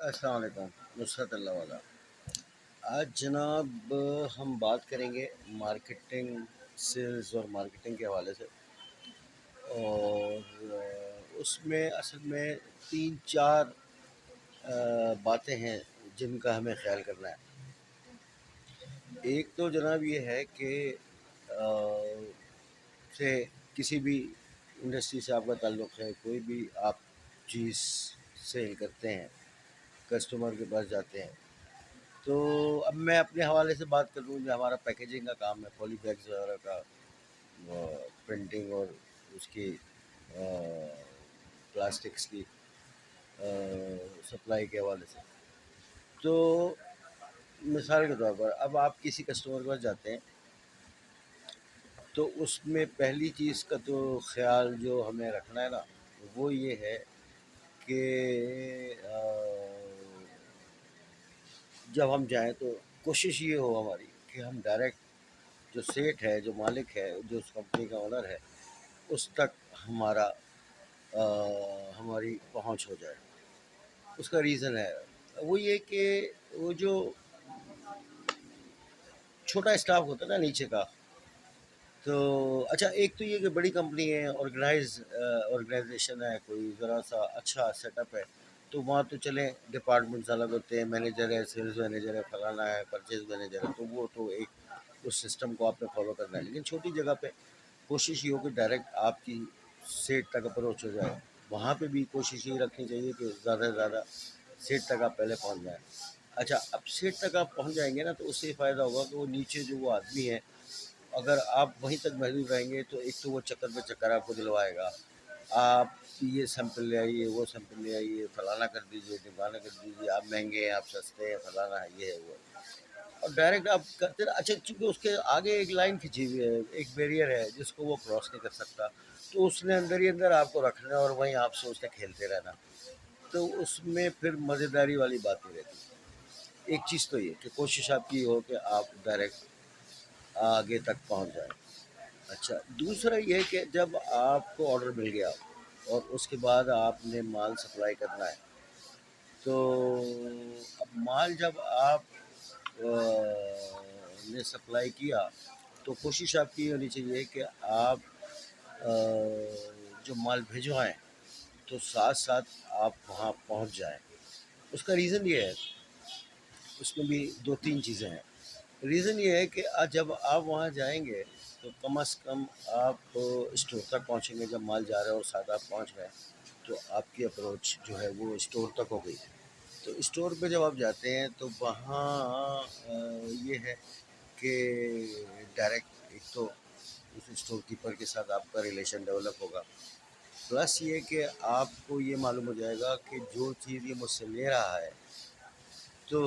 السلام علیکم، نصرت اللہ والا۔ آج جناب ہم بات کریں گے مارکیٹنگ، سیلز اور مارکیٹنگ کے حوالے سے، اور اس میں اصل میں تین چار باتیں ہیں جن کا ہمیں خیال کرنا ہے۔ ایک تو جناب یہ ہے کہ آ، سے کسی بھی انڈسٹری سے آپ کا تعلق ہے، کوئی بھی آپ چیز سیل کرتے ہیں، کسٹمر کے پاس جاتے ہیں، تو اب میں اپنے حوالے سے بات کر لوں۔ جو ہمارا پیکیجنگ کا کام ہے، پولی بیگز وغیرہ کا پرنٹنگ اور اس کی پلاسٹکس کی سپلائی کے حوالے سے، تو مثال کے طور پر اب آپ کسی کسٹمر کے پاس جاتے ہیں تو اس میں پہلی چیز کا تو خیال جو ہمیں رکھنا ہے نا، وہ یہ ہے کہ جب ہم جائیں تو کوشش یہ ہو ہماری کہ ہم ڈائریکٹ جو سیٹ ہے، جو مالک ہے، جو اس کمپنی کا اونر ہے، اس تک ہماری پہنچ ہو جائے۔ اس کا ریزن ہے وہ یہ کہ وہ جو چھوٹا اسٹاف ہوتا ہے نا نیچے کا، تو اچھا ایک تو یہ کہ بڑی کمپنی ہے، آرگنائزیشن ہے، کوئی ذرا سا اچھا سیٹ اپ ہے، تو وہاں تو چلیں ڈپارٹمنٹس الگ ہوتے ہیں، مینیجر ہے، سیلز مینیجر ہے، فلانا ہے، پرچیز مینیجر ہے، تو وہ تو ایک اس سسٹم کو آپ نے فالو کرنا ہے۔ لیکن چھوٹی جگہ پہ کوشش یہ ہو کہ ڈائریکٹ آپ کی سیٹ تک اپروچ ہو جائے۔ وہاں پہ بھی کوشش یہ رکھنی چاہیے کہ زیادہ سے زیادہ سیٹ تک آپ پہلے پہنچ جائیں۔ اچھا اب سیٹ تک آپ پہنچ جائیں گے نا، تو اس سے یہ فائدہ ہوگا کہ وہ نیچے جو وہ آدمی ہے، اگر آپ وہیں تک محدود رہیں گے تو ایک تو وہ چکر پہ چکر آپ کو دلوائے گا، آپ یہ سیمپل لے آئیے، وہ سیمپل لے آئیے، فلانا کر دیجیے، ڈمکانا کر دیجیے، آپ مہنگے ہیں، آپ سستے ہیں، فلانا ہے، یہ ہے، وہ ہے، اور ڈائریکٹ آپ کرتے رہے۔ اچھا چونکہ اس کے آگے ایک لائن کھینچی ہوئی ہے، ایک بیریئر ہے جس کو وہ کراس نہیں کر سکتا، تو اس نے اندر ہی اندر آپ کو رکھنا ہے اور وہیں آپ سے اس نے کھیلتے رہنا، تو اس میں پھر مزیداری والی بات نہیں رہتی۔ ایک چیز تو یہ کہ کوشش آپ کی ہو کہ آپ ڈائریکٹ آگے تک پہنچ جائیں۔ اچھا دوسرا یہ کہ جب آپ کو آرڈر مل گیا اور اس کے بعد آپ نے مال سپلائی کرنا ہے، تو اب مال جب آپ نے سپلائی کیا تو کوشش آپ کی ہونی چاہیے کہ آپ جو مال بھیجوائیں تو ساتھ ساتھ آپ وہاں پہنچ جائیں۔ اس کا ریزن یہ ہے، اس میں بھی دو تین چیزیں ہیں۔ ریزن یہ ہے کہ جب آپ وہاں جائیں گے تو کم از کم آپ اسٹور تک پہنچیں گے۔ جب مال جا رہا ہے اور ساتھ آپ پہنچ گئے تو آپ کی اپروچ جو ہے وہ اسٹور تک ہو گئی۔ تو اسٹور پہ جب آپ جاتے ہیں تو وہاں یہ ہے کہ ڈائریکٹ ایک تو اس اسٹور کیپر کے ساتھ آپ کا ریلیشن ڈیولپ ہوگا، پلس یہ کہ آپ کو یہ معلوم ہو جائے گا کہ جو چیز یہ مجھ سے لے رہا ہے تو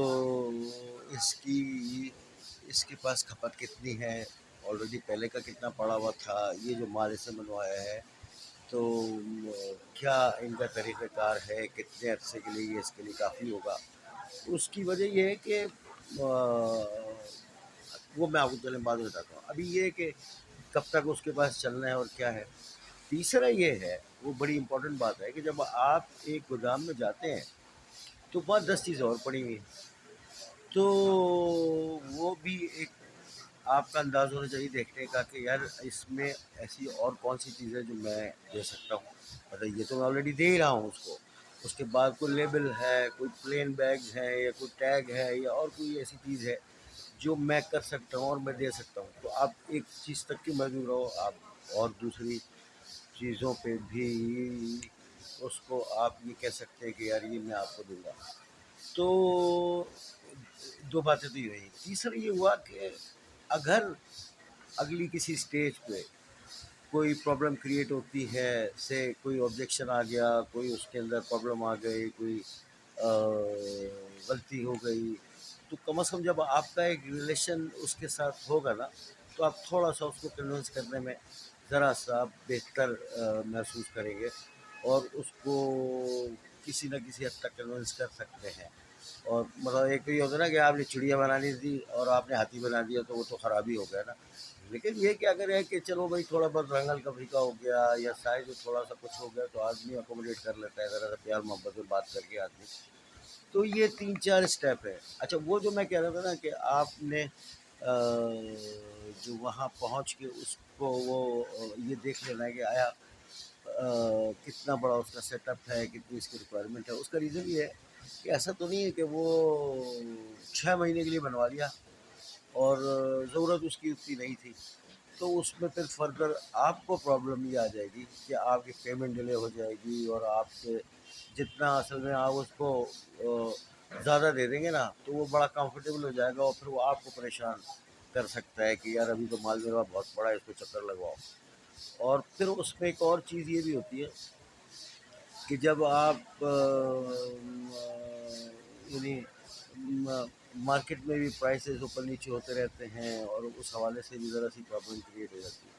اس کے پاس کھپت کتنی ہے، آلریڈی پہلے کا کتنا پڑا ہوا تھا، یہ جو مال اس سے منوایا ہے تو کیا ان کا طریقہ کار ہے، کتنے عرصے کے لیے یہ اس کے لیے کافی ہوگا۔ اس کی وجہ یہ ہے کہ وہ میں آپ کو چلیں بعد میں بتاتا ہوں۔ ابھی یہ کہ کب تک اس کے پاس چلنا ہے اور کیا ہے۔ تیسرا یہ ہے، وہ بڑی امپورٹنٹ بات ہے کہ جب آپ ایک گودام میں جاتے ہیں تو وہاں 10 چیزیں اور پڑی ہوئی ہیں، تو وہ بھی ایک آپ کا انداز ہونا چاہیے دیکھنے کا کہ یار اس میں ایسی اور کون سی چیزیں جو میں دے سکتا ہوں، مطلب یہ تو میں آلریڈی دے ہی رہا ہوں اس کو، اس کے بعد کوئی لیبل ہے، کوئی پلین بیگز ہے، یا کوئی ٹیگ ہے، یا اور کوئی ایسی چیز ہے جو میں کر سکتا ہوں اور میں دے سکتا ہوں۔ تو آپ ایک چیز تک کی محدود رہو، آپ اور دوسری چیزوں پہ بھی اس کو آپ یہ کہہ سکتے ہیں کہ یار یہ میں آپ کو دوں گا۔ تو دو باتیں تو یہ ہوئی۔ تیسرا یہ ہوا کہ اگر اگلی کسی اسٹیج پہ کوئی پرابلم کریٹ ہوتی ہے، سے کوئی آبجیکشن آ گیا، کوئی اس کے اندر پرابلم آ گئی، کوئی غلطی ہو گئی، تو کم از کم جب آپ کا ایک ریلیشن اس کے ساتھ ہوگا نا، تو آپ تھوڑا سا اس کو کنونس کرنے میں ذرا سا بہتر محسوس کریں گے، اور اس کو کسی نہ کسی حد تک کنونس کر سکتے ہیں۔ اور مطلب ایک تو یہ ہوتا ہے نا کہ آپ نے چڑیا بنانی تھی اور آپ نے ہاتھی بنا دیا، تو وہ تو خرابی ہو گیا نا۔ لیکن یہ کہ اگر ہے کہ چلو بھائی تھوڑا بہت رنگل کا پھیکا ہو گیا یا سائز تھوڑا سا کچھ ہو گیا تو آدمی اکوموڈیٹ کر لیتا ہے، ذرا سا پیار محبت میں بات کر کے آدمی تو یہ 3-4 اسٹیپ ہے. اچھا وہ جو میں کہہ رہا تھا نا کہ آپ نے جو وہاں پہنچ کے اس کو وہ یہ دیکھ لینا ہے کہ آیا کتنا بڑا اس کا سیٹ اپ ہے، کتنی اس کی ریکوائرمنٹ ہے. اس کا ریزن یہ ہے کہ ایسا تو نہیں ہے کہ وہ 6 مہینے کے لیے بنوا لیا اور ضرورت اس کی اتنی نہیں تھی، تو اس میں پھر فردر آپ کو پرابلم یہ آ جائے گی کہ آپ کی پیمنٹ ڈیلے ہو جائے گی، اور آپ سے جتنا اصل میں آپ اس کو زیادہ دے دیں گے نا تو وہ بڑا کمفرٹیبل ہو جائے گا، اور پھر وہ آپ کو پریشان کر سکتا ہے کہ یار ابھی تو مال میرا بہت بڑا ہے، اس کو چکر لگواؤ. اور پھر اس میں ایک اور چیز یہ بھی ہوتی ہے کہ جب آپ یعنی مارکیٹ میں بھی پرائسز اوپر نیچے ہوتے رہتے ہیں، اور اس حوالے سے بھی ذرا سی پرابلم کریٹ ہو جاتی ہے.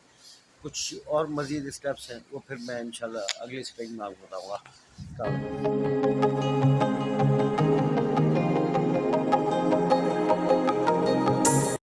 کچھ اور مزید اسٹیپس ہیں وہ پھر میں انشاءاللہ اگلی اسٹیج میں آپ کو بتاؤں گا.